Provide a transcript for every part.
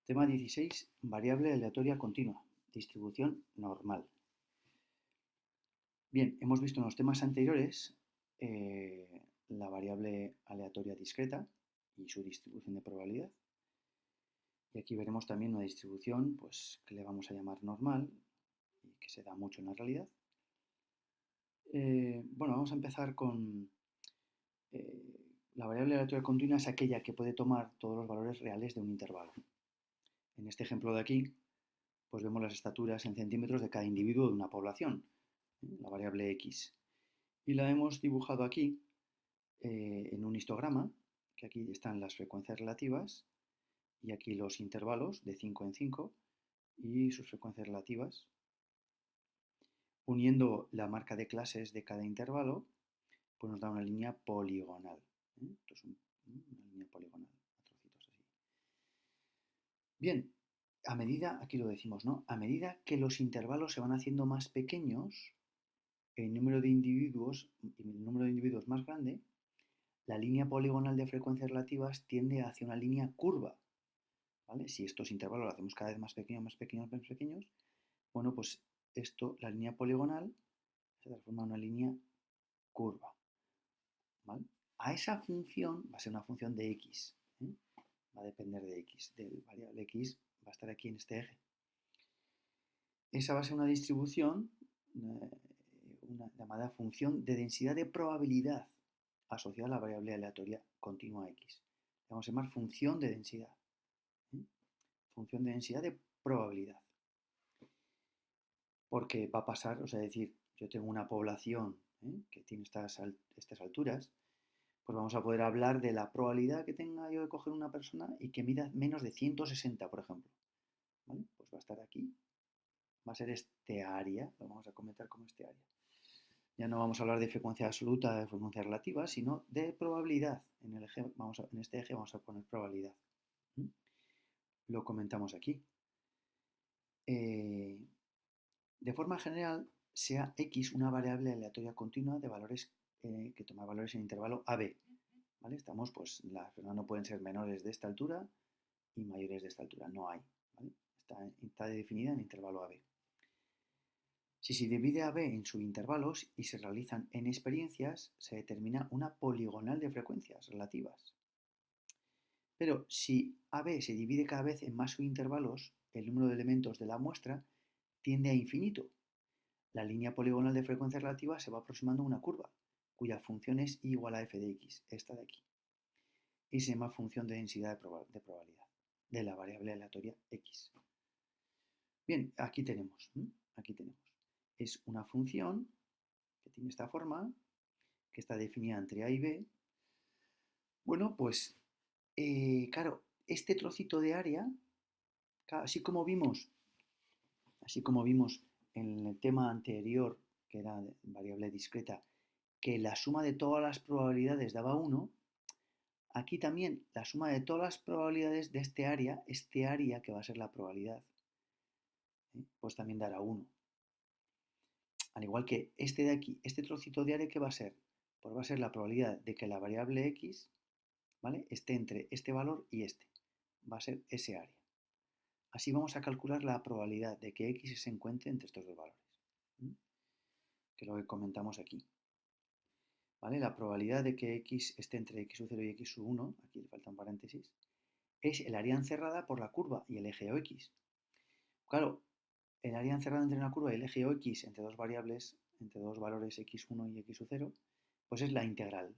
Tema 16, variable aleatoria continua, distribución normal. Bien, hemos visto en los temas anteriores la variable aleatoria discreta y su distribución de probabilidad. Y aquí veremos también una distribución pues, que le vamos a llamar normal y que se da mucho en la realidad. Bueno, vamos a empezar con la variable aleatoria continua es aquella que puede tomar todos los valores reales de un intervalo. En este ejemplo de aquí, pues vemos las estaturas en centímetros de cada individuo de una población, la variable x. Y la hemos dibujado aquí en un histograma, que aquí están las frecuencias relativas y aquí los intervalos de 5 en 5 y sus frecuencias relativas. Uniendo la marca de clases de cada intervalo, pues nos da una línea poligonal. Esto es una línea poligonal, a trocitos así. Bien, a medida, aquí lo decimos, ¿no? A medida que los intervalos se van haciendo más pequeños, el número de individuos más grande, la línea poligonal de frecuencias relativas tiende hacia una línea curva. ¿Vale? Si estos intervalos los hacemos cada vez más pequeños, más pequeños, más pequeños, bueno, pues esto, la línea poligonal, se transforma en una línea curva. ¿Vale? A esa función va a ser una función de x. Va a depender de x, del variable x va a estar aquí en este eje. Esa va a ser una distribución, una llamada función de densidad de probabilidad asociada a la variable aleatoria continua x. Le vamos a llamar función de densidad. Función de densidad de probabilidad. Porque va a pasar, o sea, decir, yo tengo una población que tiene estas alturas, pues vamos a poder hablar de la probabilidad que tenga yo de coger una persona y que mida menos de 160, por ejemplo. ¿Vale? Pues va a estar aquí. Va a ser este área, lo vamos a comentar como este área. Ya no vamos a hablar de frecuencia absoluta, de frecuencia relativa, sino de probabilidad. En este eje vamos a poner probabilidad. Lo comentamos aquí. De forma general, sea x una variable aleatoria continua de valores que toma valores en intervalo AB. ¿Vale? Estamos, pues, las personas no pueden ser menores de esta altura y mayores de esta altura. No hay. ¿Vale? Está definida en intervalo AB. Si se divide AB en subintervalos y se realizan n experiencias, se determina una poligonal de frecuencias relativas. Pero si AB se divide cada vez en más subintervalos, el número de elementos de la muestra tiende a infinito. La línea poligonal de frecuencias relativas se va aproximando a una curva, cuya función es igual a f de x, esta de aquí. Y se llama función de densidad de probabilidad de la variable aleatoria x. Bien, aquí tenemos. Es una función que tiene esta forma, que está definida entre a y b. Bueno, pues, claro, este trocito de área, así como vimos en el tema anterior, que era variable discreta, que la suma de todas las probabilidades daba 1, aquí también la suma de todas las probabilidades de este área que va a ser la probabilidad, pues también dará 1. Al igual que este de aquí, este trocito de área, ¿qué va a ser? Pues va a ser la probabilidad de que la variable x, ¿vale?, esté entre este valor y este. Va a ser ese área. Así vamos a calcular la probabilidad de que x se encuentre entre estos dos valores, que es lo que comentamos aquí. ¿Vale? La probabilidad de que x esté entre x0 y x1, aquí le falta un paréntesis, es el área encerrada por la curva y el eje OX. Claro, el área encerrada entre una curva y el eje OX entre dos variables, entre dos valores x1 y x0, pues es la integral.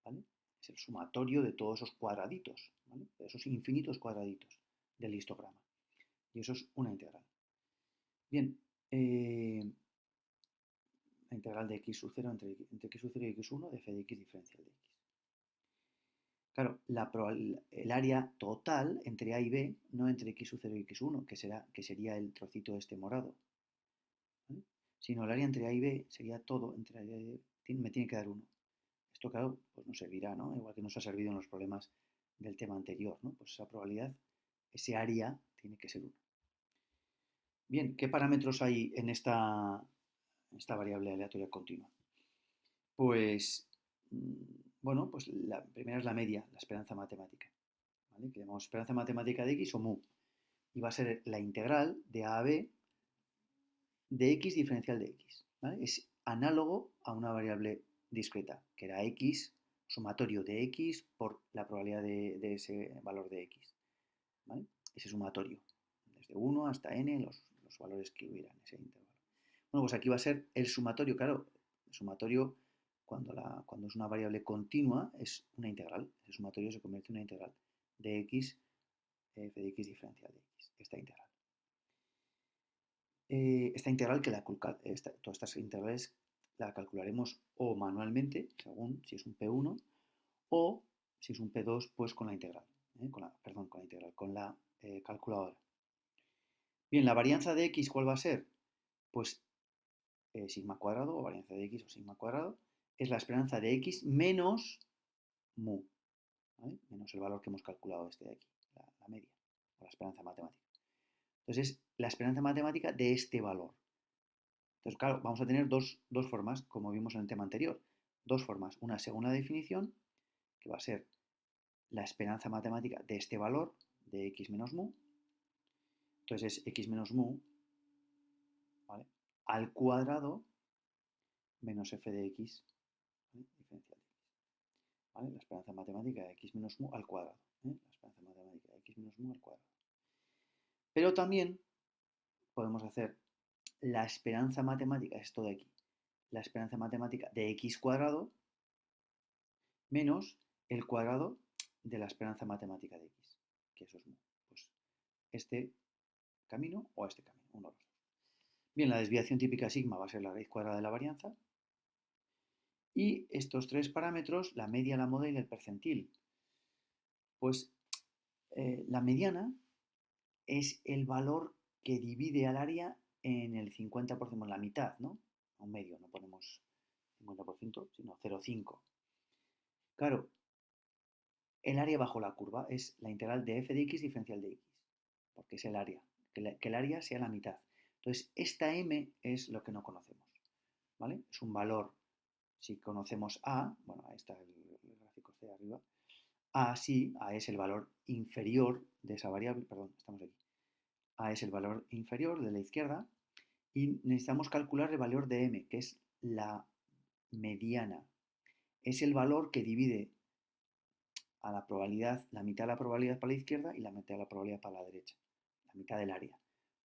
¿Vale? Es el sumatorio de todos esos cuadraditos, ¿vale?, de esos infinitos cuadraditos del histograma. Y eso es una integral. Bien, la integral de x0 entre x0 y x1 de f de x diferencial de x. Claro, el área total entre A y B, no entre x0 y x1, que sería el trocito este morado, ¿vale?, sino el área entre A y B sería todo entre A y B, me tiene que dar 1. Esto, claro, pues nos servirá, ¿no? Igual que nos ha servido en los problemas del tema anterior, ¿no? Pues esa probabilidad, ese área tiene que ser 1. Bien, ¿qué parámetros hay en esta variable aleatoria continua? Pues, bueno, pues la primera es la media, la esperanza matemática, ¿vale?, que llamamos esperanza matemática de x o mu. y va a ser la integral de a b de x diferencial de x. ¿Vale? Es análogo a una variable discreta, que era x, sumatorio de x por la probabilidad de ese valor de x. ¿Vale? Ese sumatorio, desde 1 hasta n, los valores que hubiera en ese intervalo. Bueno, pues aquí va a ser el sumatorio, claro, el sumatorio cuando es una variable continua es una integral, el sumatorio se convierte en una integral de x, f de x diferencial de x, esta integral. Esta integral todas estas integrales la calcularemos o manualmente, según si es un P1, o si es un P2, pues con la integral, con la calculadora. Bien, la varianza de x, ¿cuál va a ser? Pues sigma cuadrado, o varianza de x o sigma cuadrado, es la esperanza de x menos mu, ¿vale? Menos el valor que hemos calculado este de aquí, la media, o la esperanza matemática. Entonces es la esperanza matemática de este valor. Entonces, claro, vamos a tener dos formas, como vimos en el tema anterior. Dos formas. Una según la definición, que va a ser la esperanza matemática de este valor, de x menos mu. Entonces es x menos mu, ¿vale?, al cuadrado menos f de x, ¿vale?, diferencial de x. ¿Vale? La esperanza matemática de x menos mu al cuadrado. La esperanza matemática de x menos mu al cuadrado. Pero también podemos hacer la esperanza matemática, esto de aquí, la esperanza matemática de x cuadrado menos el cuadrado de la esperanza matemática de x, que eso es mu. Pues este camino o este camino, uno de los dos. Bien, la desviación típica sigma va a ser la raíz cuadrada de la varianza. Y estos tres parámetros, la media, la moda y el percentil. Pues la mediana es el valor que divide al área en el 50%, en la mitad, ¿no? A un medio, no ponemos 50%, sino 0,5. Claro, el área bajo la curva es la integral de f de x diferencial de x, porque es el área, que el área sea la mitad. Entonces, esta m es lo que no conocemos, ¿vale? Es un valor, si conocemos a, bueno, ahí está el gráfico este de arriba, a sí, a es el valor inferior de esa variable, perdón, estamos aquí, a es el valor inferior de la izquierda, y necesitamos calcular el valor de m, que es la mediana. Es el valor que divide a la probabilidad, la mitad de la probabilidad para la izquierda y la mitad de la probabilidad para la derecha, la mitad del área.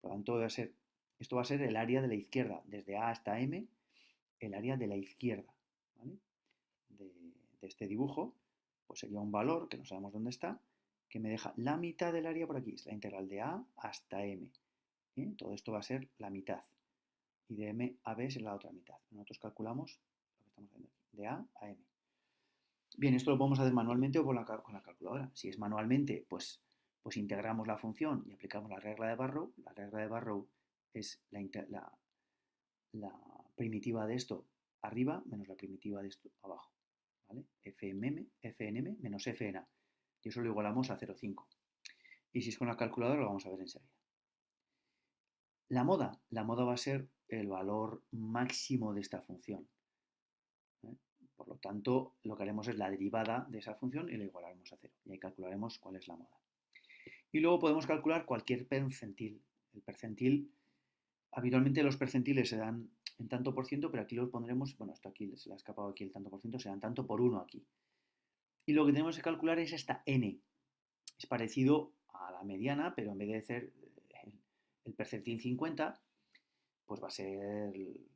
Por lo tanto, esto va a ser el área de la izquierda, desde A hasta M, el área de la izquierda, ¿vale?, de este dibujo, pues sería un valor, que no sabemos dónde está, que me deja la mitad del área por aquí, es la integral de A hasta M. Todo esto va a ser la mitad, y de M a B es la otra mitad. Nosotros calculamos lo que estamos haciendo aquí, de A a M. Bien, esto lo podemos hacer manualmente o con la calculadora. Si es manualmente, pues integramos la función y aplicamos la regla de Barrow. La regla de Barrow es la primitiva de esto arriba menos la primitiva de esto abajo, ¿vale? Fnm menos Fna. Y eso lo igualamos a 0,5. Y si es con la calculadora lo vamos a ver enseguida. La moda va a ser el valor máximo de esta función. Por lo tanto, lo que haremos es la derivada de esa función y la igualaremos a 0. Y ahí calcularemos cuál es la moda. Y luego podemos calcular cualquier percentil. El percentil, habitualmente los percentiles se dan en tanto por ciento, pero aquí los pondremos, bueno, esto aquí se le ha escapado aquí el tanto por ciento, se dan tanto por 1 aquí. Y lo que tenemos que calcular es esta n. Es parecido a la mediana, pero en vez de ser el percentil 50, pues va a ser el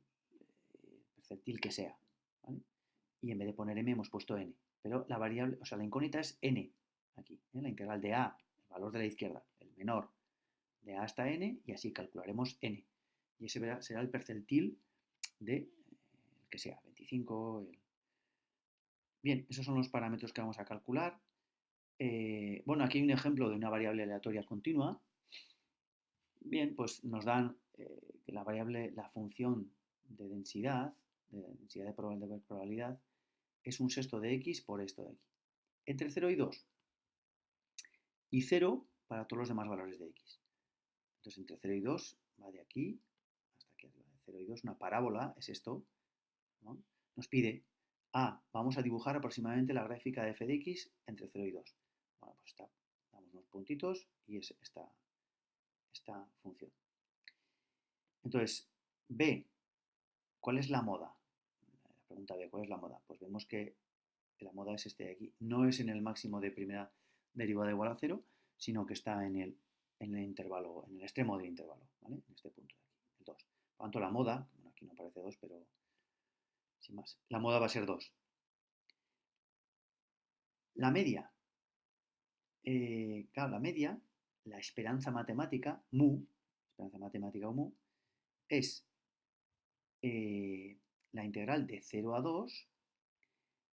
percentil que sea, ¿vale? Y en vez de poner m hemos puesto n. Pero la variable, o sea, la incógnita es n aquí, la integral de a, el valor de la izquierda, el menor, de a hasta n, y así calcularemos n. Y ese será el percentil de el que sea, 25. Bien, esos son los parámetros que vamos a calcular. Bueno, aquí hay un ejemplo de una variable aleatoria continua. Bien, pues nos dan que la variable, la función de densidad de probabilidad, es un sexto de x por esto de aquí, entre 0 y 2. Y 0 para todos los demás valores de x. Entonces, entre 0 y 2 va de aquí hasta aquí arriba, de 0 y 2, una parábola, es esto, ¿no? Nos pide, vamos a dibujar aproximadamente la gráfica de f de x entre 0 y 2. Bueno, pues damos unos puntitos y es esta esta función. Entonces, B, ¿cuál es la moda? La pregunta B, ¿cuál es la moda? Pues vemos que la moda es este de aquí. No es en el máximo de primera derivada igual a 0, sino que está en el intervalo, en el extremo del intervalo, ¿vale? En este punto de aquí, el 2. Por lo tanto, la moda, bueno, aquí no aparece 2, pero sin más, la moda va a ser 2. La media, claro, la media, la esperanza matemática, esperanza matemática o mu, es la integral de 0 a 2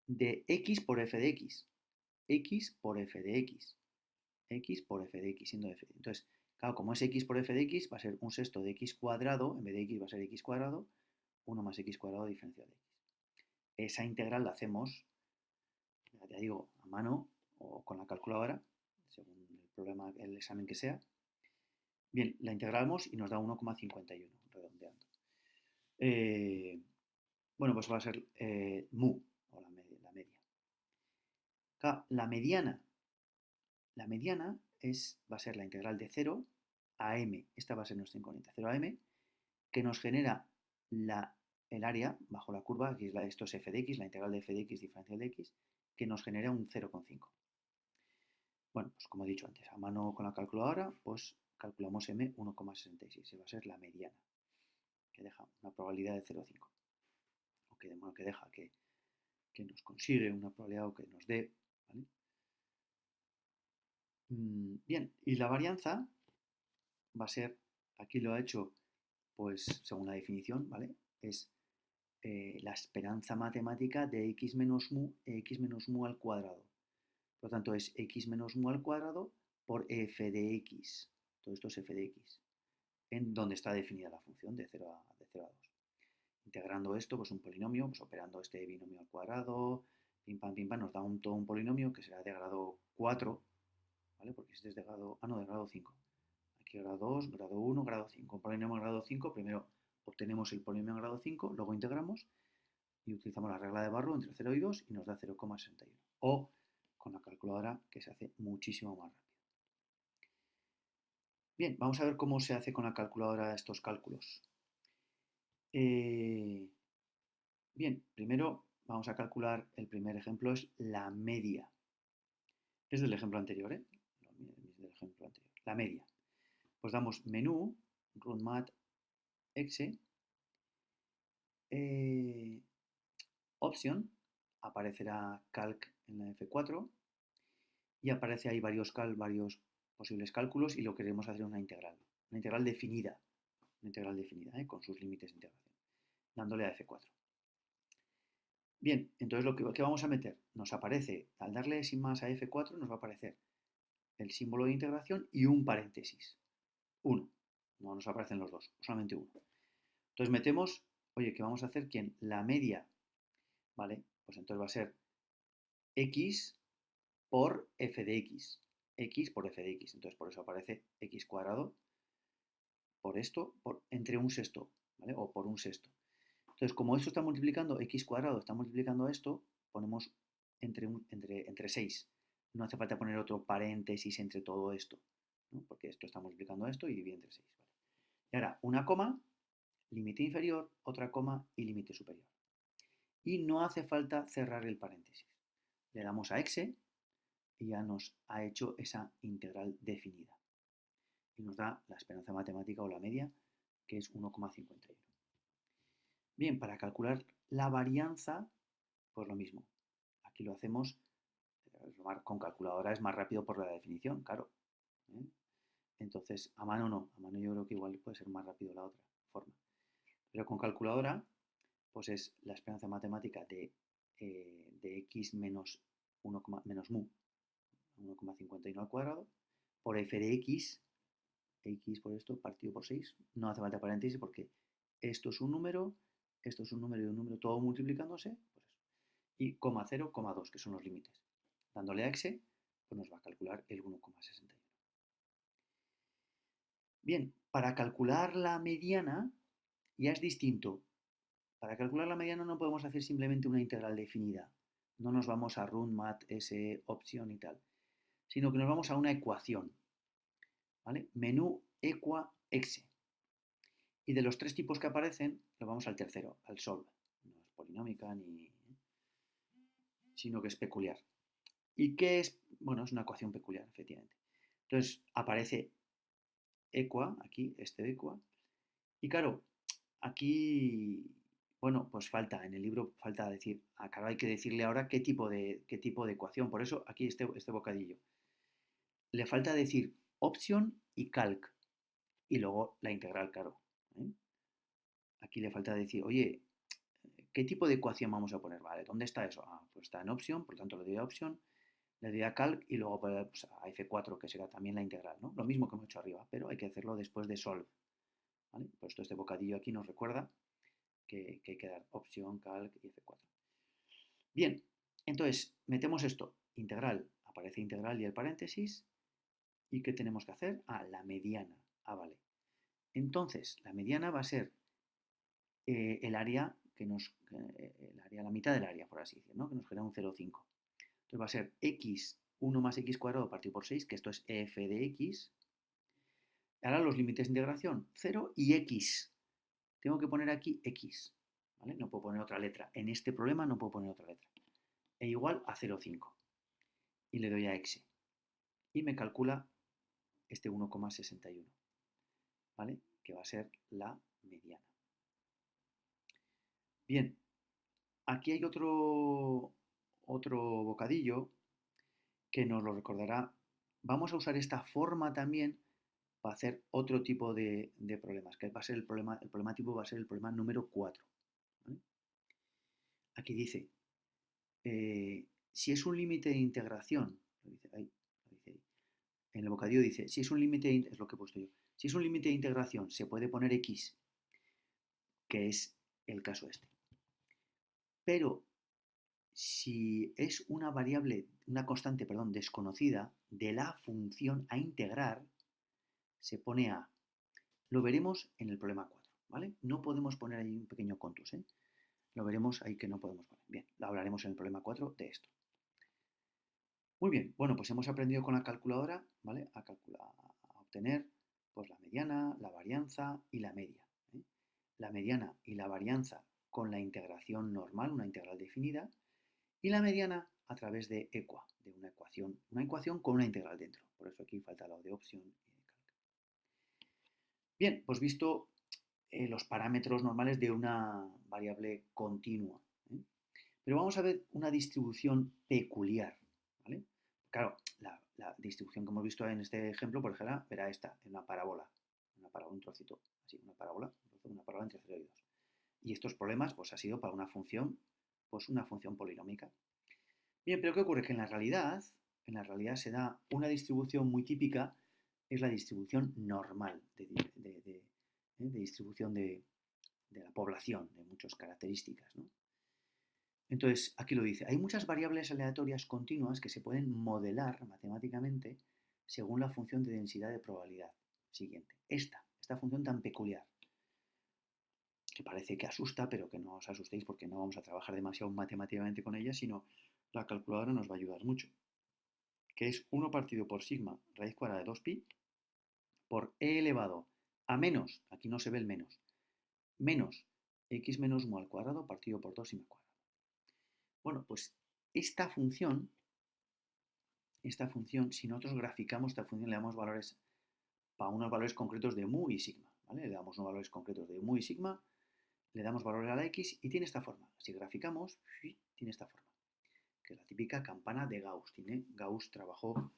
de x por f de x. X por f de x. X por f de x, siendo f. Entonces, claro, como es x por f de x, va a ser un sexto de x cuadrado, en vez de x va a ser x cuadrado, 1 más x cuadrado diferencial de x. Esa integral la hacemos, ya digo, a mano o con la calculadora, según el problema, el examen que sea. Bien, la integramos y nos da 1,51, redondeando. Bueno, pues va a ser mu, o la media. Claro, la mediana va a ser la integral de 0 a m, esta va a ser nuestra incógnita, 0 a m, que nos genera el área bajo la curva, aquí esto es f de x, la integral de f de x diferencial de x, que nos genera un 0,5. Bueno, pues como he dicho antes, a mano con la calculadora, pues calculamos m 1,66, y va a ser la mediana, que deja una probabilidad de 0,5. O que, bueno, que deja, que nos consigue una probabilidad o que nos dé, ¿vale? Bien, y la varianza va a ser, aquí lo ha hecho, pues según la definición, ¿vale? Es la esperanza matemática de x menos mu al cuadrado. Por lo tanto, es x menos mu al cuadrado por f de x. Todo esto es f de x. En donde está definida la función de 0 a 2. Integrando esto, pues un polinomio, pues operando este binomio al cuadrado, pim pam, nos da todo un polinomio que será de grado 4, ¿vale? Porque este es de grado, de grado 5. Aquí grado 2, grado 1, grado 5. Un polinomio en grado 5, primero obtenemos el polinomio en grado 5, luego integramos y utilizamos la regla de Barrow entre 0 y 2 y nos da 0,61. O con la calculadora, que se hace muchísimo más rápido. Bien, vamos a ver cómo se hace con la calculadora estos cálculos. Bien, primero vamos a calcular, el primer ejemplo es la media. Es del ejemplo anterior, ¿eh? Del ejemplo anterior. La media. Pues damos menú, runmat, exe, option, aparecerá calc en la F4 y aparece ahí varios posibles cálculos y lo queremos hacer una integral definida, con sus límites de integración, dándole a F4. Bien, entonces ¿qué vamos a meter? Nos aparece, al darle sin más a F4, nos va a aparecer el símbolo de integración y un paréntesis. 1. No nos aparecen los dos, solamente uno. Entonces metemos, oye, ¿qué vamos a hacer? ¿Quién? La media, ¿vale? Pues entonces va a ser x por f de x. X por f de x. Entonces por eso aparece x cuadrado por esto, entre un sexto, ¿vale? O por un sexto. Entonces, como esto está multiplicando, x cuadrado está multiplicando a esto, ponemos entre 6. No hace falta poner otro paréntesis entre todo esto, ¿no? Porque esto está multiplicando a esto y divide entre 6. ¿Vale? Y ahora, una coma, límite inferior, otra coma y límite superior. Y no hace falta cerrar el paréntesis. Le damos a exe y ya nos ha hecho esa integral definida. Y nos da la esperanza matemática o la media, que es 1,51. Bien, para calcular la varianza, pues lo mismo. Aquí lo hacemos con calculadora, es más rápido por la definición, claro. ¿Eh? Entonces, a mano no, a mano yo creo que igual puede ser más rápido la otra forma. Pero con calculadora, pues es la esperanza matemática de x menos 1, menos mu, 1,51 al cuadrado, por f de x por esto, partido por 6, no hace falta paréntesis porque esto es un número y un número, todo multiplicándose, pues eso. Y coma 0, coma 2, que son los límites. Dándole a exe, pues nos va a calcular el 1,61. Bien, para calcular la mediana ya es distinto. Para calcular la mediana no podemos hacer simplemente una integral definida. No nos vamos a run, mat, s, opción y tal. Sino que nos vamos a una ecuación. ¿Vale? Menú equa, exe. Y de los tres tipos que aparecen, lo vamos al tercero, al solve. No es polinómica sino que es peculiar. ¿Y qué es? Bueno, es una ecuación peculiar, efectivamente. Entonces aparece equa, aquí, este equa. Y claro, aquí, bueno, pues falta, en el libro falta decir, claro, hay que decirle ahora qué tipo de ecuación. Por eso aquí este bocadillo. Le falta decir option y calc. Y luego la integral, claro. ¿eh? Aquí le falta decir, oye, ¿qué tipo de ecuación vamos a poner? Vale, ¿dónde está eso? Pues está en option, por lo tanto le doy a option, le doy a calc y luego pues, a F4, que será también la integral, ¿no? Lo mismo que hemos hecho arriba, pero hay que hacerlo después de solve. ¿Vale? Pues todo este bocadillo aquí nos recuerda que hay que dar opción, calc y F4. Bien, entonces metemos esto, integral, aparece integral y el paréntesis. ¿Y qué tenemos que hacer? La mediana. Vale. Entonces, la mediana va a ser el área la mitad del área, por así decirlo, ¿no? Que nos genera un 0,5. Entonces va a ser x1 más x cuadrado partido por 6, que esto es f de x. Ahora los límites de integración, 0 y x. Tengo que poner aquí x, ¿vale? No puedo poner otra letra. En este problema no puedo poner otra letra. E igual a 0,5. Y le doy a x. Y me calcula este 1,61, ¿vale? Que va a ser la mediana. Bien, aquí hay otro bocadillo que nos lo recordará. Vamos a usar esta forma también para hacer otro tipo de problemas, que va a ser el problema tipo va a ser el problema número 4. ¿Vale? Aquí dice, si es un límite de integración, lo dice ahí, en el bocadillo dice, si es un límite, es lo que he puesto yo, si es un límite de integración se puede poner x, que es el caso este. Pero si es una variable, una constante, perdón, desconocida de la función a integrar, se pone a. Lo veremos en el problema 4, ¿vale? No podemos poner ahí un pequeño contus, ¿eh? Lo veremos ahí que no podemos poner. Bien, lo hablaremos en el problema 4 de esto. Muy bien, bueno, pues hemos aprendido con la calculadora, ¿vale? A obtener pues la mediana, la varianza y la media. ¿eh? La mediana y la varianza con la integración normal, una integral definida, y la mediana a través de equa, de una ecuación con una integral dentro. Por eso aquí falta lo de opción y de calc. Bien, pues visto los parámetros normales de una variable continua. ¿eh? Pero vamos a ver una distribución peculiar. ¿Vale? Claro, la distribución que hemos visto en este ejemplo, por ejemplo, era esta, en una parábola, un trocito, así, una parábola entre 0 y 2. Y estos problemas, pues ha sido para una función polinómica. Bien, pero ¿qué ocurre? Que en la realidad se da una distribución muy típica, es la distribución normal de distribución de la población, de muchas características. ¿no? Entonces, aquí lo dice, hay muchas variables aleatorias continuas que se pueden modelar matemáticamente según la función de densidad de probabilidad siguiente. Esta función tan peculiar, que parece que asusta, pero que no os asustéis porque no vamos a trabajar demasiado matemáticamente con ella, sino la calculadora nos va a ayudar mucho, que es 1 partido por sigma raíz cuadrada de 2pi por e elevado a menos, aquí no se ve el menos x menos mu al cuadrado partido por 2 sigma cuadrado. Bueno, pues esta función, si nosotros graficamos esta función, le damos valores para unos valores concretos de mu y sigma, ¿vale? Le damos unos valores concretos de mu y sigma, le damos valores a la x y tiene esta forma. Si graficamos, tiene esta forma, que es la típica campana de Gauss. Gauss trabajó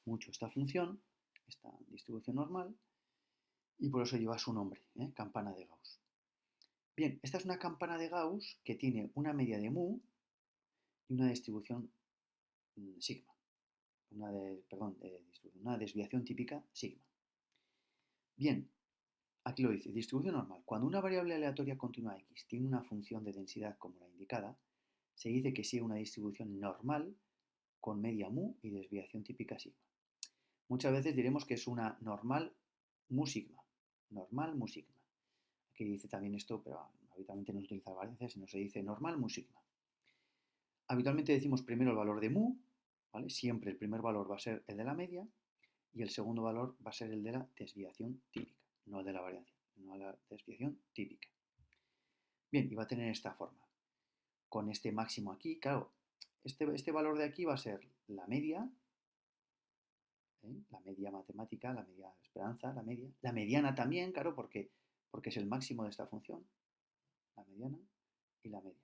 mucho esta función, esta distribución normal, y por eso lleva su nombre, campana de Gauss. Bien, esta es una campana de Gauss que tiene una media de mu y una distribución sigma. Una desviación típica sigma. Bien, aquí lo dice, distribución normal. Cuando una variable aleatoria continua x tiene una función de densidad como la indicada, se dice que sigue una distribución normal con media mu y desviación típica sigma. Muchas veces diremos que es una normal mu sigma. Normal mu sigma. Aquí dice también esto, pero habitualmente no se utiliza varianza, sino se dice normal mu sigma. Habitualmente decimos primero el valor de mu, ¿vale? Siempre el primer valor va a ser el de la media, y el segundo valor va a ser el de la desviación típica, no el de la variación, no la desviación típica. Bien, y va a tener esta forma. Con este máximo aquí, claro, este valor de aquí va a ser la media, la media matemática, la media esperanza, la media. La mediana también, claro, porque es el máximo de esta función, la mediana y la media.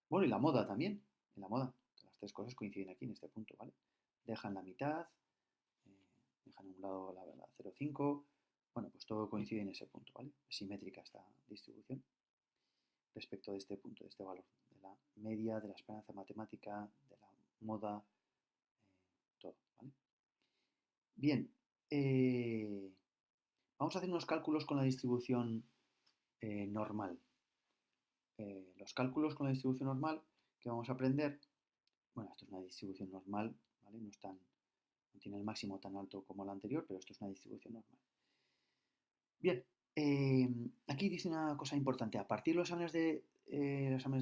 Bueno, y la moda también, en la moda. Las tres cosas coinciden aquí en este punto, ¿vale? Dejan la mitad, dejan a un lado la 0,5. Bueno, pues todo coincide en ese punto, ¿vale? Es simétrica esta distribución respecto de este punto, de este valor, de la media, de la esperanza matemática, de la moda, todo, ¿vale? Bien, vamos a hacer unos cálculos con la distribución normal. Los cálculos con la distribución normal que vamos a aprender, bueno, esto es una distribución normal, ¿vale? No tiene el máximo tan alto como la anterior, pero esto es una distribución normal. Bien, aquí dice una cosa importante. A partir de los exámenes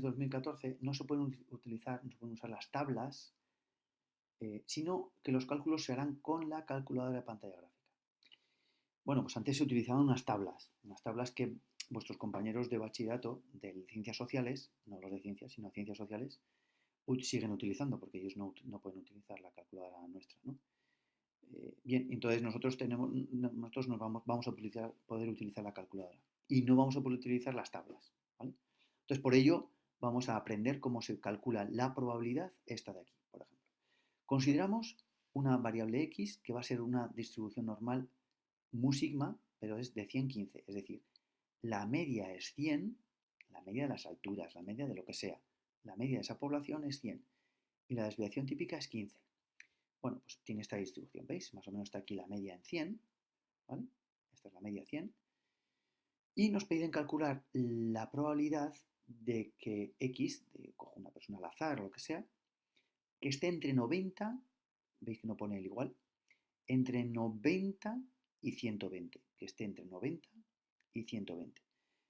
de 2014 no se pueden usar las tablas, sino que los cálculos se harán con la calculadora de pantalla gráfica. Bueno, pues antes se utilizaban unas tablas que vuestros compañeros de bachillerato de ciencias sociales, no los de ciencias, sino ciencias sociales, siguen utilizando, porque ellos no pueden utilizar la calculadora nuestra, ¿no? Bien, entonces nosotros vamos a poder utilizar la calculadora y no vamos a poder utilizar las tablas, ¿vale? Entonces, por ello, vamos a aprender cómo se calcula la probabilidad esta de aquí, por ejemplo. Consideramos una variable x que va a ser una distribución normal mu sigma, pero es de 115, es decir, la media es 100, la media de las alturas, la media de lo que sea, la media de esa población es 100 y la desviación típica es 15. Bueno, pues tiene esta distribución, ¿veis? Más o menos está aquí la media en 100, ¿vale? Esta es la media 100. Y nos piden calcular la probabilidad de que x, cojo una persona al azar o lo que sea, que esté entre 90, veis que no pone el igual, entre 90 y 120, que esté entre 90 y 120.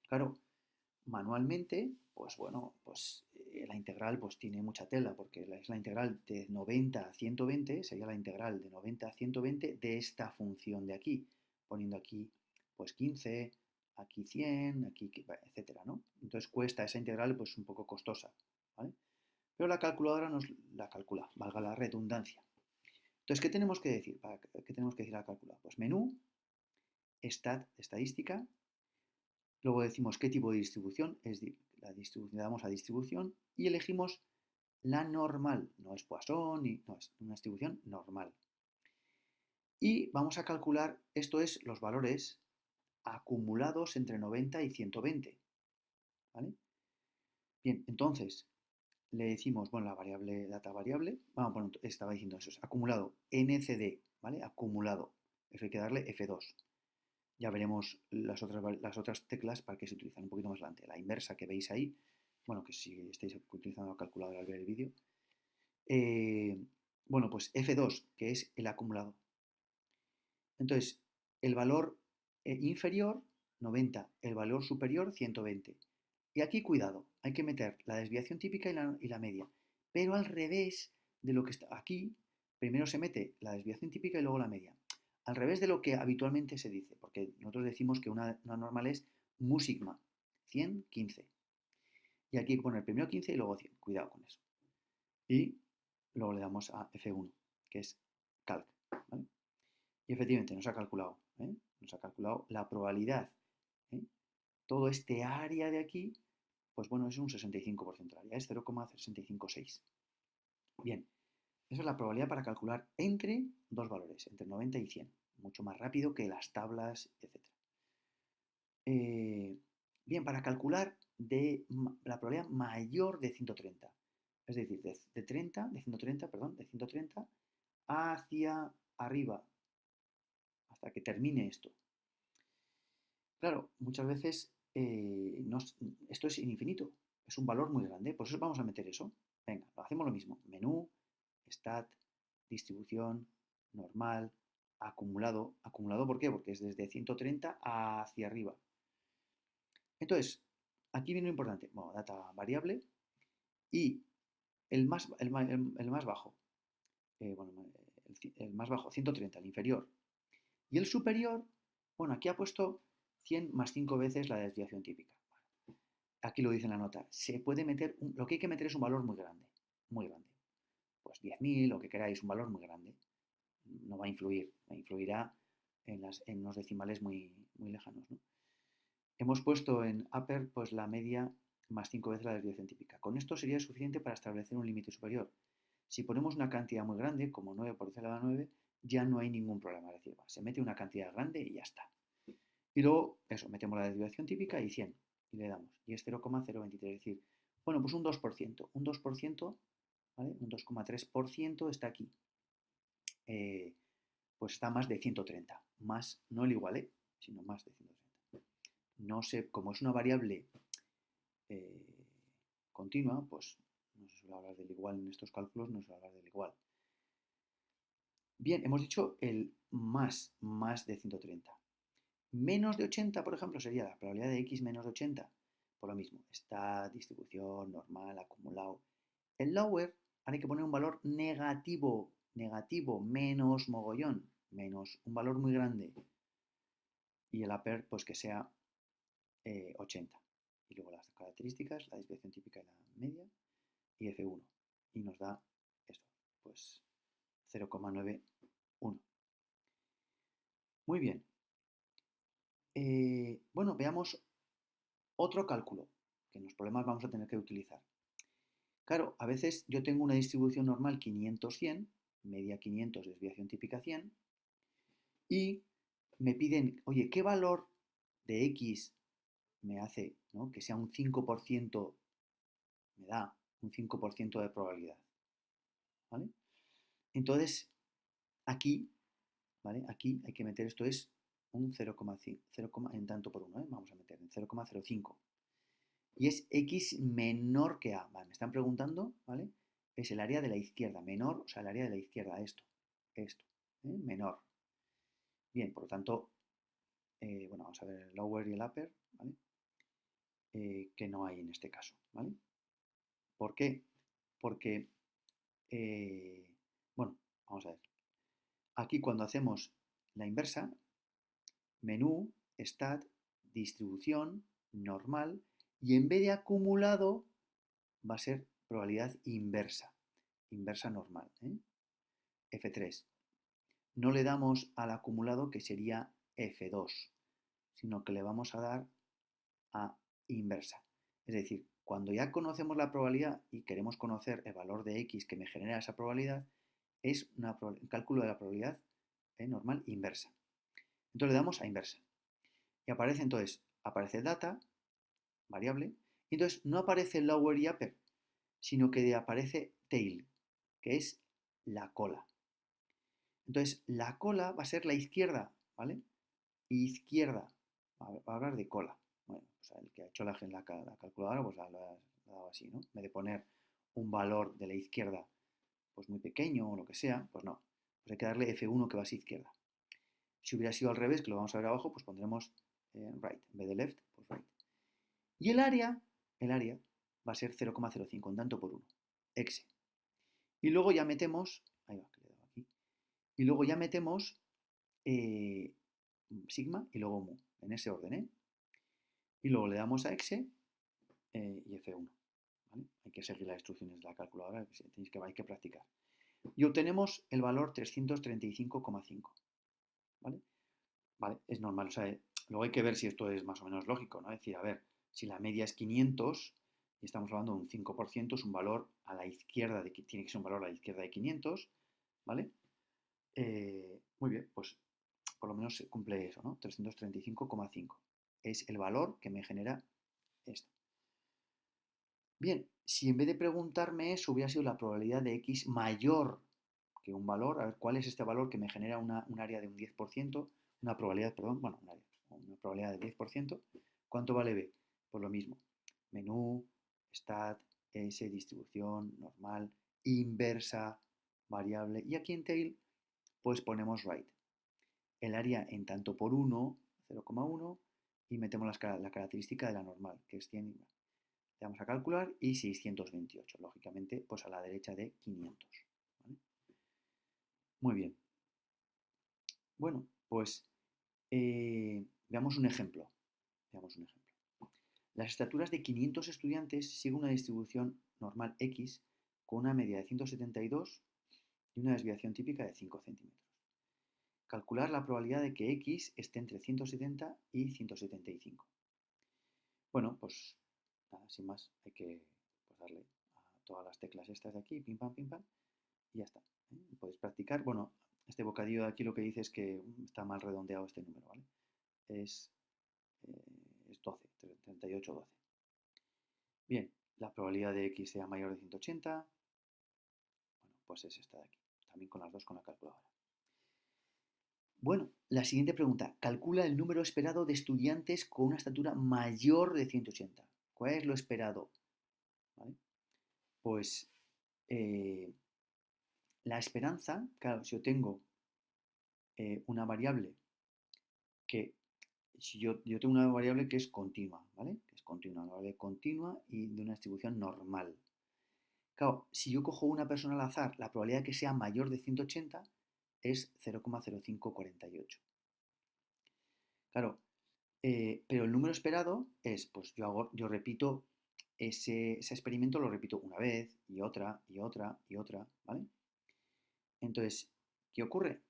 Claro, manualmente, pues bueno, pues la integral pues tiene mucha tela, porque es la integral de 90 a 120, sería la integral de 90 a 120 de esta función de aquí, poniendo aquí pues 15, aquí 100, aquí, etcétera, ¿no? Entonces cuesta esa integral pues un poco costosa, ¿vale? Pero la calculadora nos la calcula, valga la redundancia. Entonces, ¿qué tenemos que decir? ¿Qué tenemos que decir a la calculadora? Pues menú, estadística, luego decimos qué tipo de distribución, le damos a distribución y elegimos la normal, no es Poisson, no, es una distribución normal. Y vamos a calcular, esto es los valores acumulados entre 90 y 120, ¿vale? Bien, entonces le decimos, bueno, la variable, data variable, bueno, estaba diciendo eso, es acumulado, ncd, ¿vale? Acumulado, eso hay que darle F2. Ya veremos las otras teclas para que se utilizan un poquito más adelante. La inversa que veis ahí, bueno, que si estáis utilizando la calculadora al ver el vídeo. Bueno, pues F2, que es el acumulado. Entonces, el valor inferior, 90, el valor superior, 120. Y aquí, cuidado, hay que meter la desviación típica y la media. Pero al revés de lo que está aquí, primero se mete la desviación típica y luego la media. Al revés de lo que habitualmente se dice, porque nosotros decimos que una normal es mu sigma, 100, 15. Y aquí hay que poner primero 15 y luego 100. Cuidado con eso. Y luego le damos a F1, que es calc, ¿vale? Y efectivamente nos ha calculado, nos ha calculado la probabilidad. Todo este área de aquí, pues bueno, es un 65% de área, es 0,656. Bien, esa es la probabilidad para calcular entre dos valores, entre 90 y 100. Mucho más rápido que las tablas, etc. Bien, para calcular la probabilidad mayor de 130. Es decir, de 130 hacia arriba, hasta que termine esto. Claro, muchas veces esto es infinito, es un valor muy grande, por eso vamos a meter eso. Venga, hacemos lo mismo. Menú, stat, distribución, normal, acumulado. ¿Acumulado por qué? Porque es desde 130 hacia arriba. Entonces, aquí viene lo importante. Bueno, data variable y el más bajo. Bueno, el más bajo, 130, el inferior. Y el superior, bueno, aquí ha puesto 100 más 5 veces la desviación típica. Aquí lo dice en la nota. Se puede meter, lo que hay que meter es un valor muy grande, muy grande. Pues 10.000, lo que queráis, un valor muy grande. No va a influir, influirá en los decimales muy, muy lejanos, ¿no? Hemos puesto en upper pues la media más 5 veces la desviación típica. Con esto sería suficiente para establecer un límite superior. Si ponemos una cantidad muy grande, como 9 por 10 a la 9, ya no hay ningún problema. Es decir, se mete una cantidad grande y ya está. Y luego, eso, metemos la desviación típica y 100. Y le damos. Y es 0,023. Es decir, bueno, pues un 2%. Un 2%, ¿vale? Un 2,3% está aquí. Pues está más de 130. Más, no el igual, sino más de 130. No sé, como es una variable eh, continua, pues no se suele hablar del igual en estos cálculos, no se suele hablar del igual. Bien, hemos dicho el más de 130. Menos de 80, por ejemplo, sería la probabilidad de x menos de 80. Por lo mismo, esta distribución normal, acumulado. El lower, ahora hay que poner un valor negativo, negativo, menos mogollón, menos un valor muy grande. Y el upper, pues que sea 80. Y luego las características, la desviación típica y la media, y F1. Y nos da esto, pues 0,91. Muy bien. Bueno, veamos otro cálculo que en los problemas vamos a tener que utilizar. Claro, a veces yo tengo una distribución normal 500-100, media 500, desviación típica 100, y me piden, oye, ¿qué valor de X me hace, ¿no? Que sea un 5%, me da un 5% de probabilidad? ¿Vale? Entonces, aquí, ¿vale? Aquí hay que meter, esto es un 0,5, en tanto por 1, vamos a meter en 0,05. Y es x menor que a. Vale, me están preguntando, ¿vale? Es el área de la izquierda, menor, o sea, el área de la izquierda, esto, menor. Bien, por lo tanto, bueno, vamos a ver el lower y el upper, ¿vale? Que no hay en este caso, ¿vale? ¿Por qué? Porque, bueno, vamos a ver. Aquí cuando hacemos la inversa, menú, stat, distribución, normal, y en vez de acumulado va a ser probabilidad inversa, inversa normal, F3. No le damos al acumulado que sería F2, sino que le vamos a dar a inversa. Es decir, cuando ya conocemos la probabilidad y queremos conocer el valor de X que me genera esa probabilidad, es un cálculo de la probabilidad normal inversa. Entonces le damos a inversa. Y aparece entonces, aparece data, variable, y entonces no aparece lower y upper, sino que aparece tail, que es la cola. Entonces, la cola va a ser la izquierda, ¿vale? Izquierda, va a hablar de cola. Bueno, pues el que ha hecho la calculadora, pues la ha dado así, ¿no? En vez de poner un valor de la izquierda, pues muy pequeño o lo que sea, pues no. Pues hay que darle F1 que va hacia izquierda. Si hubiera sido al revés, que lo vamos a ver abajo, pues pondremos right. En vez de left, pues right. Y el área va a ser 0,05 en tanto por 1. Exe. Y luego ya metemos, ahí va, que le he dado aquí. Y luego ya metemos sigma y luego mu, en ese orden, Y luego le damos a exe y F1, ¿vale? Hay que seguir las instrucciones de la calculadora, hay que practicar. Y obtenemos el valor 335,5, ¿vale? Vale, es normal, o sea, luego hay que ver si esto es más o menos lógico, ¿no? Es decir, a ver, si la media es 500 y estamos hablando de un 5%, es un valor a la izquierda, tiene que ser un valor a la izquierda de 500, ¿vale? Muy bien, pues por lo menos se cumple eso, ¿no? 335,5. Es el valor que me genera esto. Bien, si en vez de preguntarme eso hubiera sido la probabilidad de x mayor que un valor, a ver, ¿cuál es este valor que me genera un área de un 10%? Una probabilidad, perdón, bueno, una probabilidad de 10%. ¿Cuánto vale b? Pues lo mismo. Menú, stat, s, distribución, normal, inversa, variable. Y aquí en tail, pues ponemos right. El área en tanto por 1, 0,1, y metemos la característica de la normal, que es 100. Le damos a calcular y 628, lógicamente, pues a la derecha de 500. ¿Vale? Muy bien. Bueno, pues veamos un ejemplo. Veamos un ejemplo. Las estaturas de 500 estudiantes siguen una distribución normal X con una media de 172 y una desviación típica de 5 centímetros. Calcular la probabilidad de que X esté entre 170 y 175. Bueno, pues nada, sin más, hay que pues, darle a todas las teclas estas de aquí, pim pam, y ya está. Podéis practicar. Bueno, este bocadillo de aquí lo que dice es que está mal redondeado este número, ¿vale? Es, eh, es 12, 38, 12. Bien, la probabilidad de X sea mayor de 180, bueno, pues es esta de aquí. También con las dos con la calculadora. Bueno, la siguiente pregunta. Calcula el número esperado de estudiantes con una estatura mayor de 180. ¿Cuál es lo esperado? ¿Vale? Pues la esperanza, claro, si yo tengo una variable que, si yo tengo una variable que es continua, ¿vale? Que es continua, una variable continua y de una distribución normal. Claro, si yo cojo una persona al azar, la probabilidad de que sea mayor de 180 es 0,0548. Claro, pero el número esperado es, pues yo repito ese experimento, lo repito una vez y otra y otra y otra, ¿vale? Entonces, ¿qué ocurre?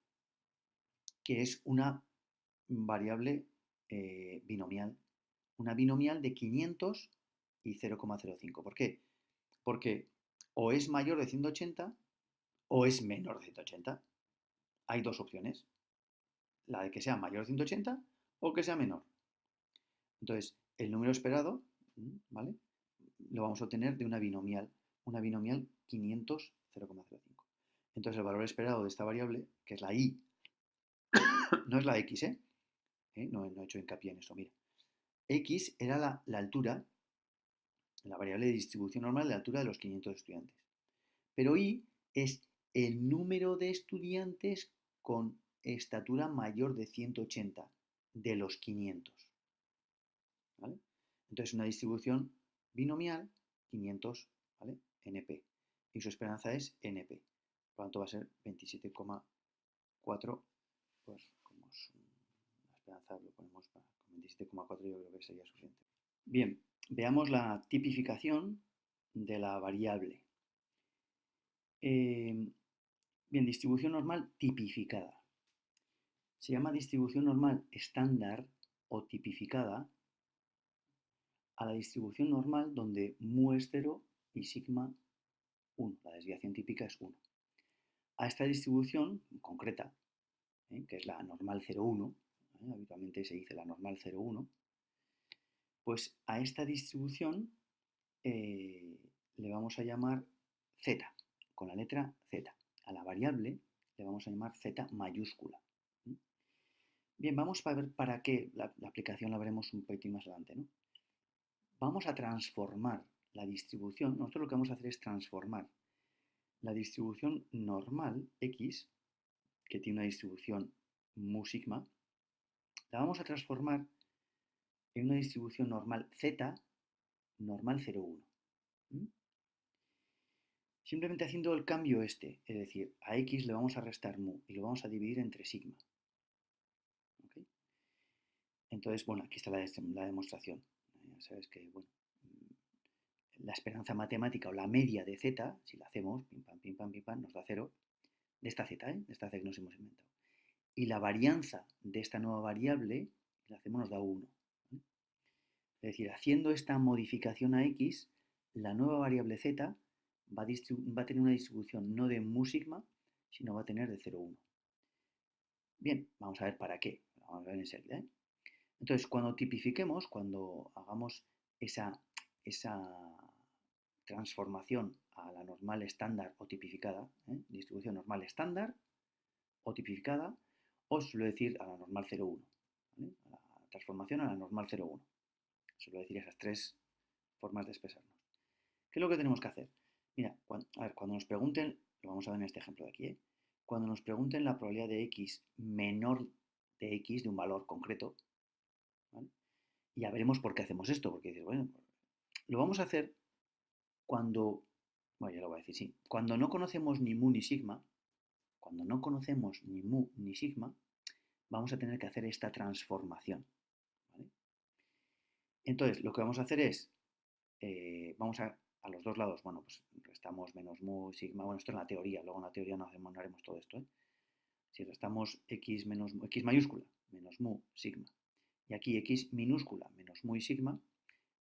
Que es una variable binomial, una binomial de 500 y 0,05. ¿Por qué? Porque o es mayor de 180 o es menor de 180. Hay dos opciones, la de que sea mayor de 180 o que sea menor. Entonces, el número esperado, ¿vale? Lo vamos a obtener de una binomial 500, 0,05. Entonces, el valor esperado de esta variable, que es la y, no es la x, no he hecho hincapié en eso, mira. X era la altura, la variable de distribución normal de la altura de los 500 estudiantes. Pero y es el número de estudiantes con estatura mayor de 180 de los 500. ¿Vale? Entonces, una distribución binomial, 500, ¿vale? NP. Y su esperanza es NP. Por lo tanto, va a ser 27,4. Pues, como es una esperanza, lo ponemos con 27,4, yo creo que sería suficiente. Bien, veamos la tipificación de la variable. Bien, distribución normal tipificada. Se llama distribución normal estándar o tipificada a la distribución normal donde mu es 0 y sigma 1. La desviación típica es 1. A esta distribución concreta, que es la normal 0,1, habitualmente se dice la normal 0,1, pues a esta distribución le vamos a llamar z, con la letra z. A la variable le vamos a llamar z mayúscula. Bien, vamos a ver para qué la aplicación la veremos un poquitín más adelante, ¿no? Vamos a transformar la distribución. Nosotros lo que vamos a hacer es transformar la distribución normal x, que tiene una distribución mu sigma, la vamos a transformar en una distribución normal z, normal 0,1. Simplemente haciendo el cambio este, es decir, a x le vamos a restar mu y lo vamos a dividir entre sigma. ¿Okay? Entonces, bueno, aquí está la demostración. Ya sabes que, bueno, la esperanza matemática o la media de z, si la hacemos, pim pam, nos da 0, de esta z, de esta z que nos hemos inventado. Y la varianza de esta nueva variable, la hacemos, nos da 1. Es decir, haciendo esta modificación a x, la nueva variable z va a tener una distribución no de mu sigma, sino va a tener de 0,1. Bien, vamos a ver para qué. Vamos a ver enseguida. Entonces, cuando tipifiquemos, cuando hagamos esa transformación a la normal estándar o tipificada, distribución normal estándar o tipificada, o suelo decir a la normal 0,1. ¿Vale? A la transformación a la normal 0,1. Suelo decir esas tres formas de expresarnos. ¿Qué es lo que tenemos que hacer? Mira, cuando nos pregunten, lo vamos a ver en este ejemplo de aquí, cuando nos pregunten la probabilidad de x menor de x, de un valor concreto, ¿vale? Y ya veremos por qué hacemos esto, porque dices, bueno, lo vamos a hacer cuando, bueno, ya lo voy a decir, sí, cuando no conocemos ni mu ni sigma, cuando no conocemos ni mu ni sigma, vamos a tener que hacer esta transformación. ¿Vale? Entonces, lo que vamos a hacer es, vamos a los dos lados, bueno, pues restamos menos mu, sigma, bueno, esto es la teoría, luego en la teoría no haremos todo esto, ¿eh? Si restamos x menos x mayúscula menos mu, sigma, y aquí x minúscula menos mu y sigma,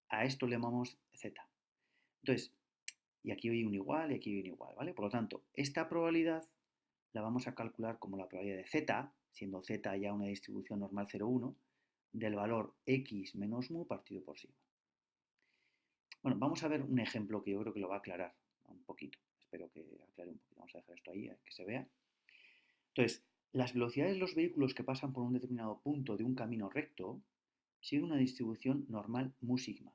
a esto le llamamos z. Entonces, y aquí hay un igual y aquí hay un igual, ¿vale? Por lo tanto, esta probabilidad la vamos a calcular como la probabilidad de z, siendo z ya una distribución normal 0,1, del valor x menos mu partido por sigma. Bueno, vamos a ver un ejemplo que yo creo que lo va a aclarar un poquito. Espero que aclare un poquito. Vamos a dejar esto ahí, que se vea. Entonces, las velocidades de los vehículos que pasan por un determinado punto de un camino recto siguen una distribución normal mu sigma.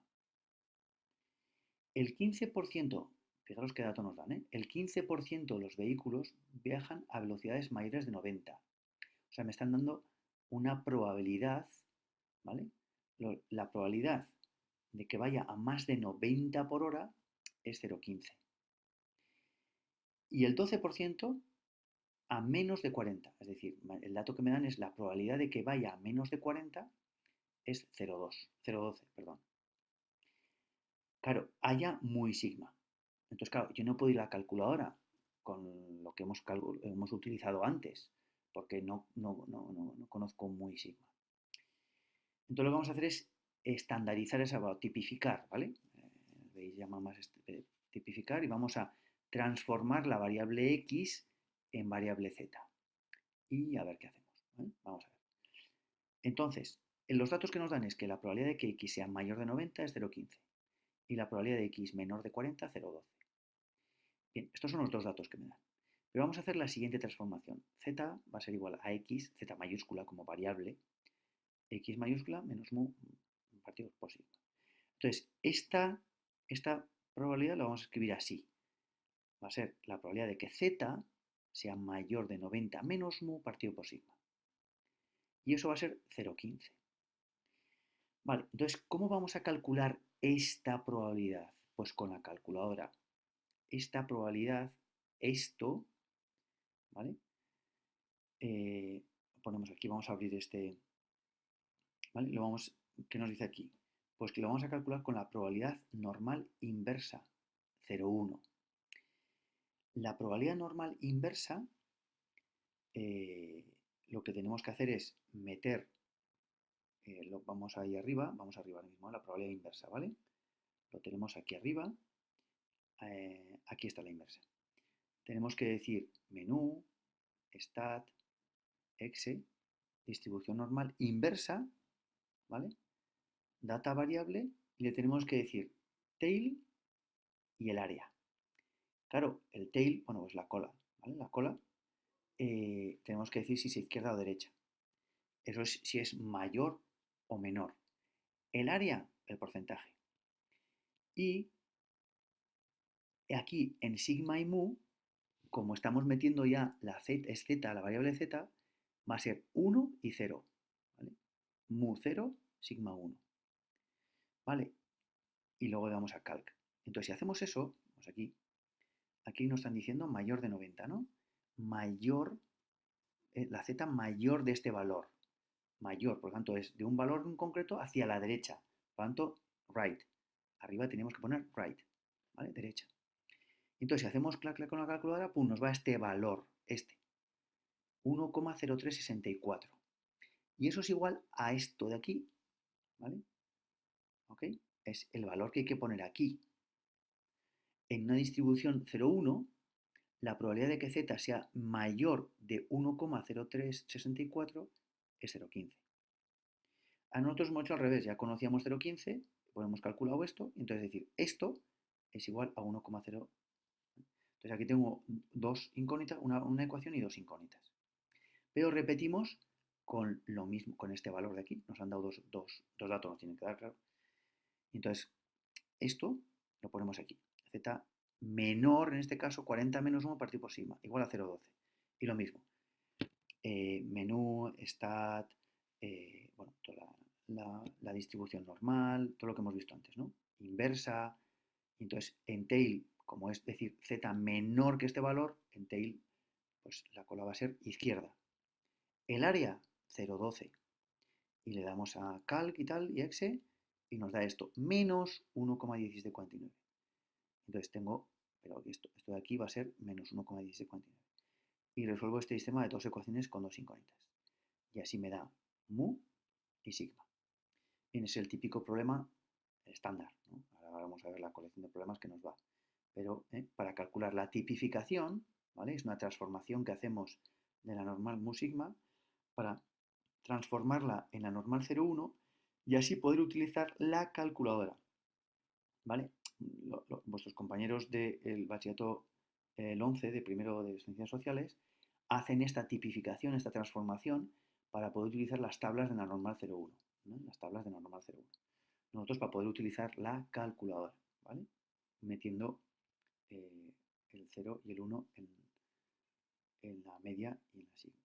El 15%, fijaros qué dato nos dan, ¿eh? El 15% de los vehículos viajan a velocidades mayores de 90. O sea, me están dando una probabilidad, ¿vale? La probabilidad de que vaya a más de 90 por hora es 0,15. Y el 12% a menos de 40. Es decir, el dato que me dan es la probabilidad de que vaya a menos de 40 es 0,12, perdón. Claro, haya muy sigma. Entonces, claro, yo no puedo ir a la calculadora con lo que hemos utilizado antes, porque no conozco muy sigma. Entonces lo que vamos a hacer es estandarizar esa, tipificar, ¿vale? Veis, llama más tipificar y vamos a transformar la variable x en variable z. Y a ver qué hacemos, ¿vale? Vamos a ver. Entonces, los datos que nos dan es que la probabilidad de que x sea mayor de 90 es 0,15 y la probabilidad de x menor de 40 0,12. Bien, estos son los dos datos que me dan. Pero vamos a hacer la siguiente transformación. Z va a ser igual a x, z mayúscula como variable, x mayúscula menos mu partido por sigma. Entonces, esta probabilidad la vamos a escribir así. Va a ser la probabilidad de que z sea mayor de 90 menos mu partido por sigma. Y eso va a ser 0,15. Vale, entonces, ¿cómo vamos a calcular esta probabilidad? Pues con la calculadora. Esta probabilidad, esto, ¿vale? Ponemos aquí, vamos a abrir este, ¿vale? ¿Qué nos dice aquí? Pues que lo vamos a calcular con la probabilidad normal inversa, 0,1. La probabilidad normal inversa, lo que tenemos que hacer es meter, vamos ahí arriba, vamos arriba ahora mismo, la probabilidad inversa, ¿vale? Lo tenemos aquí arriba, aquí está la inversa. Tenemos que decir menú, stat, exe, distribución normal inversa, ¿vale? Data variable, y le tenemos que decir tail y el área. Claro, el tail, bueno, pues la cola, ¿vale? La cola, tenemos que decir si es izquierda o derecha. Eso es si es mayor o menor. El área, el porcentaje. Y aquí en sigma y mu, como estamos metiendo ya la z, es z, la variable z, va a ser 1 y 0. ¿Vale? Mu 0, sigma 1. ¿Vale? Y luego le damos a calc. Entonces, si hacemos eso, pues aquí nos están diciendo mayor de 90, ¿no? Mayor, la z mayor de este valor. Mayor, por lo tanto, es de un valor en concreto hacia la derecha. Por lo tanto, right. Arriba tenemos que poner right, ¿vale? Derecha. Entonces, si hacemos clac, clac con la calculadora, pum, nos va este valor, 1,0364. Y eso es igual a esto de aquí, ¿vale? ¿Ok? Es el valor que hay que poner aquí. En una distribución 0,1, la probabilidad de que z sea mayor de 1,0364 es 0,15. A nosotros hemos hecho al revés, ya conocíamos 0,15, pues hemos calculado esto, y entonces decir, esto es igual a 1,0. Entonces aquí tengo dos incógnitas, una ecuación y dos incógnitas. Pero repetimos con lo mismo, con este valor de aquí. Nos han dado dos datos, nos tienen que dar, claro. Entonces, esto lo ponemos aquí. Z menor, en este caso, 40 menos 1 partido por sigma, igual a 0,12. Y lo mismo. Menú, stat, bueno, toda la distribución normal, todo lo que hemos visto antes, ¿no? Inversa. Entonces, en tail, como es decir z menor que este valor, en tail pues la cola va a ser izquierda. El área, 0,12. Y le damos a calc y tal, y exe, y nos da esto, menos 1,1749. Entonces tengo, pero esto de aquí va a ser menos 1,1749. Y resuelvo este sistema de dos ecuaciones con dos incógnitas. Y así me da mu y sigma. Bien, es el típico problema estándar, ¿no? Ahora vamos a ver la colección de problemas que nos va. Pero para calcular la tipificación, ¿vale? Es una transformación que hacemos de la normal mu sigma para transformarla en la normal 0,1 y así poder utilizar la calculadora, ¿vale? Vuestros compañeros del bachillerato, el 11 de primero de ciencias sociales, hacen esta tipificación, esta transformación para poder utilizar las tablas de la normal 0,1, ¿no? Las tablas de la normal 0,1. Nosotros para poder utilizar la calculadora, ¿vale? Metiendo el 0 y el 1 en la media y en la sigma.